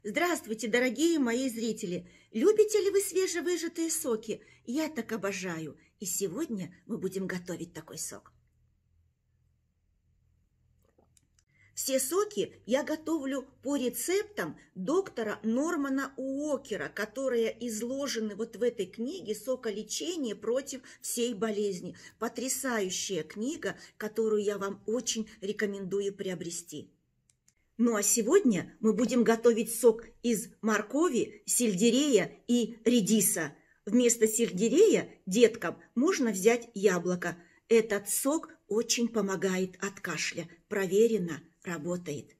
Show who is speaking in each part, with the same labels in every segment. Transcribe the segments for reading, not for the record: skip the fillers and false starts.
Speaker 1: Здравствуйте, дорогие мои зрители! Любите ли вы свежевыжатые соки? Я так обожаю. И сегодня мы будем готовить такой сок. Все соки я готовлю по рецептам доктора Нормана Уокера, которые изложены вот в этой книге «Соколечение против всей болезни». Потрясающая книга, которую я вам очень рекомендую приобрести. Ну а сегодня мы будем готовить сок из моркови, сельдерея и редиса. Вместо сельдерея деткам можно взять яблоко. Этот сок очень помогает от кашля. Проверено, работает.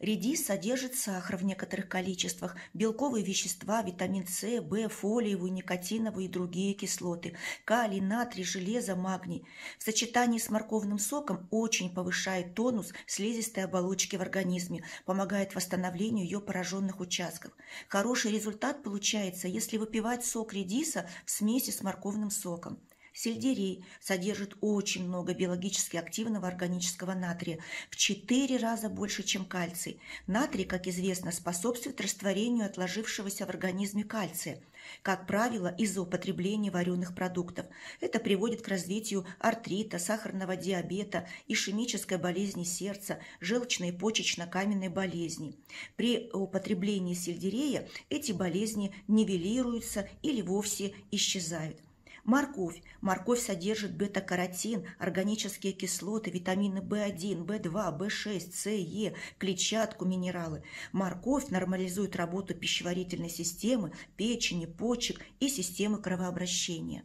Speaker 1: Редис содержит сахар в некоторых количествах, белковые вещества, витамин С, В, фолиевую, никотиновую и другие кислоты, калий, натрий, железо, магний. В сочетании с морковным соком очень повышает тонус слизистой оболочки в организме, помогает восстановлению ее пораженных участков. Хороший результат получается, если выпивать сок редиса в смеси с морковным соком. Сельдерей содержит очень много биологически активного органического натрия, в 4 раза больше, чем кальций. Натрий, как известно, способствует растворению отложившегося в организме кальция, как правило, из-за употребления вареных продуктов. Это приводит к развитию артрита, сахарного диабета, ишемической болезни сердца, желчной и почечно-каменной болезни. При употреблении сельдерея эти болезни нивелируются или вовсе исчезают. Морковь. Морковь содержит бета-каротин, органические кислоты, витамины В1, В2, В6, С, Е, клетчатку, минералы. Морковь нормализует работу пищеварительной системы, печени, почек и системы кровообращения.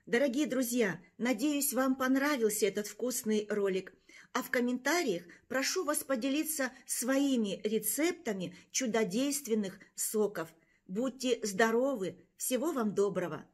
Speaker 1: Дорогие друзья, надеюсь, вам понравился этот вкусный ролик. А в комментариях прошу вас поделиться своими рецептами чудодейственных соков. Будьте здоровы! Всего вам доброго!